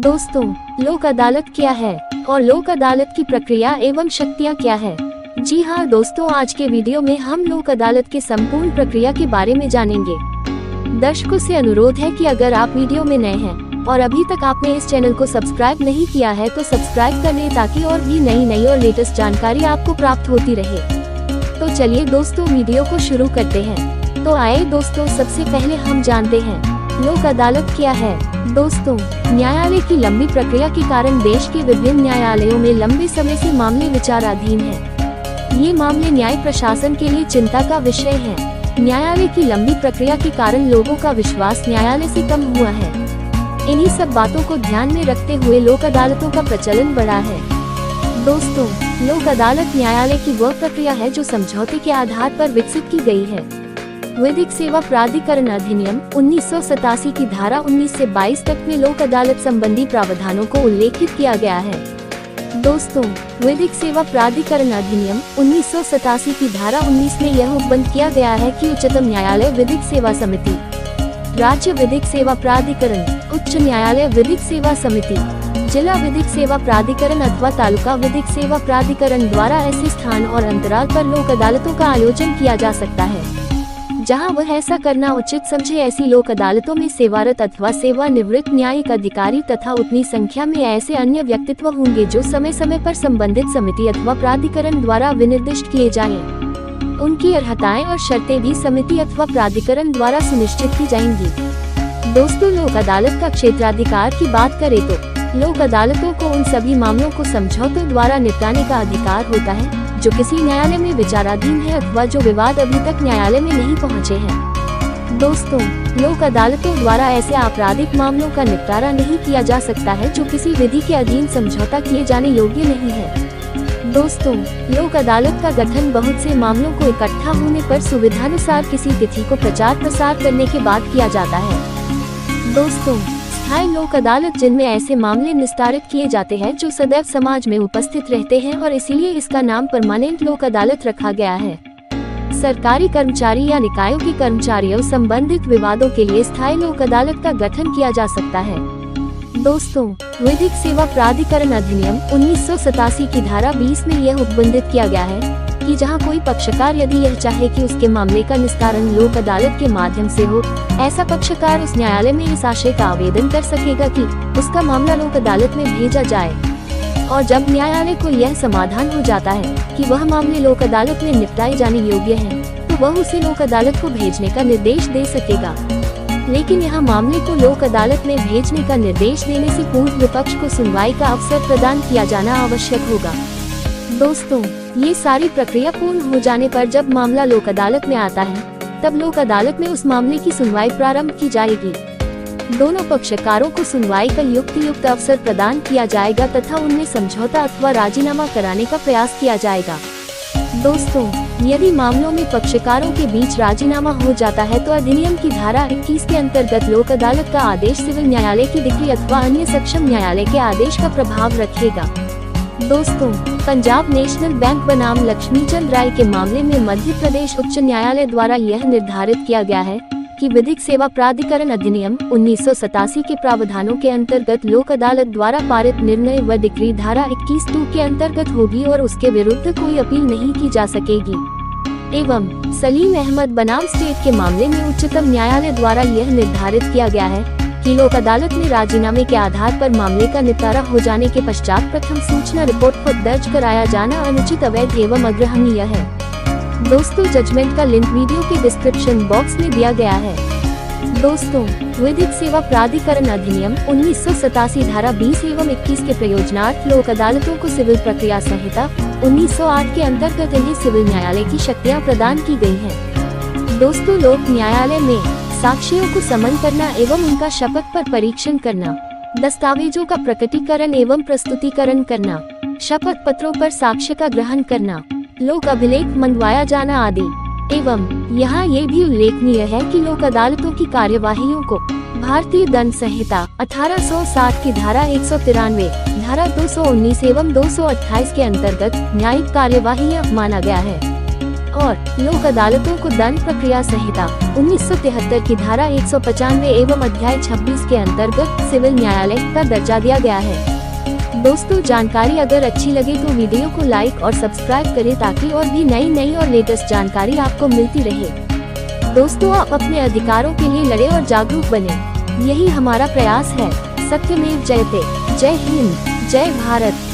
दोस्तों, लोक अदालत क्या है और लोक अदालत की प्रक्रिया एवं शक्तियाँ क्या है? जी हाँ दोस्तों, आज के वीडियो में हम लोक अदालत के संपूर्ण प्रक्रिया के बारे में जानेंगे। दर्शकों से अनुरोध है कि अगर आप वीडियो में नए हैं और अभी तक आपने इस चैनल को सब्सक्राइब नहीं किया है तो सब्सक्राइब कर लें ताकि और भी नई और लेटेस्ट जानकारी आपको प्राप्त होती रहे। तो चलिए दोस्तों, वीडियो को शुरू करते हैं। तो आइए दोस्तों, सबसे पहले हम जानते हैं लोक अदालत क्या है। दोस्तों, न्यायालय की लंबी प्रक्रिया के कारण देश के विभिन्न न्यायालयों में लंबे समय से मामले विचाराधीन हैं। ये मामले न्याय प्रशासन के लिए चिंता का विषय है। न्यायालय की लंबी प्रक्रिया के कारण लोगों का विश्वास न्यायालय से कम हुआ है। इन्हीं सब बातों को ध्यान में रखते हुए लोक अदालतों का प्रचलन बढ़ा है। दोस्तों, लोक अदालत न्यायालय की वह प्रक्रिया है जो समझौते के आधार पर विकसित की गई है। विधिक सेवा प्राधिकरण अधिनियम 1987 की धारा 19 से 22 तक में लोक अदालत संबंधी प्रावधानों को उल्लेखित किया गया है। दोस्तों, विधिक सेवा प्राधिकरण अधिनियम 1987 की धारा 19 में यह उपबंध किया गया है कि उच्चतम न्यायालय विधिक सेवा समिति, राज्य विधिक सेवा प्राधिकरण, उच्च न्यायालय विधिक सेवा समिति, जिला विधिक सेवा प्राधिकरण अथवा तालुका विधिक सेवा प्राधिकरण द्वारा ऐसे स्थान और अंतराल पर लोक अदालतों का आयोजन किया जा सकता है जहां वह ऐसा करना उचित समझे। ऐसी लोक अदालतों में सेवारत अथवा सेवानिवृत्त न्यायिक अधिकारी तथा उतनी संख्या में ऐसे अन्य व्यक्तित्व होंगे जो समय समय पर संबंधित समिति अथवा प्राधिकरण द्वारा विनिर्दिष्ट किए जाएं। उनकी अर्हताएं और शर्तें भी समिति अथवा प्राधिकरण द्वारा सुनिश्चित की जाएंगी। दोस्तों, लोक अदालत का क्षेत्राधिकार की बात करें तो लोक अदालतों को उन सभी मामलों को समझौतों द्वारा निपटाने का अधिकार होता है जो किसी न्यायालय में विचाराधीन है अथवा जो विवाद अभी तक न्यायालय में नहीं पहुंचे हैं। दोस्तों, लोक अदालतों द्वारा ऐसे आपराधिक मामलों का निपटारा नहीं किया जा सकता है जो किसी विधि के अधीन समझौता किए जाने योग्य नहीं है। दोस्तों, लोक अदालत का गठन बहुत से मामलों को इकट्ठा होने पर सुविधानुसार किसी तिथि को प्रचार प्रसार करने के बाद किया जाता है। दोस्तों, स्थायी लोक अदालत जिनमें ऐसे मामले निस्तारित किए जाते हैं जो सदैव समाज में उपस्थित रहते हैं और इसीलिए इसका नाम परमानेंट लोक अदालत रखा गया है। सरकारी कर्मचारी या निकायों के कर्मचारियों संबंधित विवादों के लिए स्थायी लोक अदालत का गठन किया जा सकता है। दोस्तों, विधिक सेवा प्राधिकरण अधिनियम 1987 की धारा 20 में यह उपबंधित किया गया है कि जहां कोई पक्षकार यदि यह चाहे कि उसके मामले का निस्तारण लोक अदालत के माध्यम से हो, ऐसा पक्षकार उस न्यायालय में इस आशय का आवेदन कर सकेगा कि उसका मामला लोक अदालत में भेजा जाए। और जब न्यायालय को यह समाधान हो जाता है कि वह मामले लोक अदालत में निपटाए जाने योग्य हैं, तो वह उसे लोक अदालत को भेजने का निर्देश दे सकेगा। लेकिन यहाँ मामले को लोक अदालत में भेजने का निर्देश देने से पूर्व विपक्ष को सुनवाई का अवसर प्रदान किया जाना आवश्यक होगा। दोस्तों, ये सारी प्रक्रिया पूर्ण हो जाने पर जब मामला लोक अदालत में आता है तब लोक अदालत में उस मामले की सुनवाई प्रारंभ की जाएगी। दोनों पक्षकारों को सुनवाई का युक्त अवसर प्रदान किया जाएगा तथा उनमें समझौता अथवा राजीनामा कराने का प्रयास किया जाएगा। दोस्तों, यदि मामलों में पक्षकारों के बीच राजीनामा हो जाता है तो अधिनियम की धारा 21 के अंतर्गत लोक अदालत का आदेश सिविल न्यायालय की डिक्री अथवा अन्य सक्षम न्यायालय के आदेश का प्रभाव रखेगा। दोस्तों, पंजाब नेशनल बैंक बनाम लक्ष्मीचंद राय के मामले में मध्य प्रदेश उच्च न्यायालय द्वारा यह निर्धारित किया गया है कि विधिक सेवा प्राधिकरण अधिनियम 1987 के प्रावधानों के अंतर्गत लोक अदालत द्वारा पारित निर्णय व डिक्री धारा 21(2) के अंतर्गत होगी और उसके विरुद्ध कोई अपील नहीं की जा सकेगी। एवं सलीम अहमद बनाम स्टेट के मामले में उच्चतम न्यायालय द्वारा यह निर्धारित किया गया है कि लोक अदालत में राजीनामे के आधार पर मामले का निपटारा हो जाने के पश्चात प्रथम सूचना रिपोर्ट को दर्ज कराया जाना अनुचित, अवैध एवं अग्रहणीय है। दोस्तों, जजमेंट का लिंक वीडियो के डिस्क्रिप्शन बॉक्स में दिया गया है। दोस्तों, विधिक सेवा प्राधिकरण अधिनियम 1987 धारा 20 एवं 21 के प्रयोजनार्थ लोक अदालतों को सिविल प्रक्रिया संहिता 1908 के अंतर्गत इन्हें सिविल न्यायालय की शक्तियाँ प्रदान की गई हैं। दोस्तों, लोक न्यायालय में साक्षियों को समन करना एवं उनका शपथ पर परीक्षण करना, दस्तावेजों का प्रकटीकरण एवं प्रस्तुतिकरण करना, शपथ पत्रों पर साक्ष्य का ग्रहण करना, लोक अभिलेख मंगवाया जाना आदि। एवं यहाँ ये भी उल्लेखनीय है कि लोक अदालतों की कार्यवाहियों को भारतीय दंड संहिता 1860 की धारा 193, धारा 219 एवं 228 के अंतर्गत न्यायिक कार्यवाही माना गया है। और लोक अदालतों को दंड प्रक्रिया संहिता 1973 की धारा 195 एवं अध्याय 26 के अंतर्गत सिविल न्यायालय का दर्जा दिया गया है। दोस्तों, जानकारी अगर अच्छी लगे तो वीडियो को लाइक और सब्सक्राइब करें ताकि और भी नई और लेटेस्ट जानकारी आपको मिलती रहे। दोस्तों, आप अपने अधिकारों के लिए लड़े और जागरूक बने, यही हमारा प्रयास है। सत्यमेव जयते। जय हिंद, जय भारत।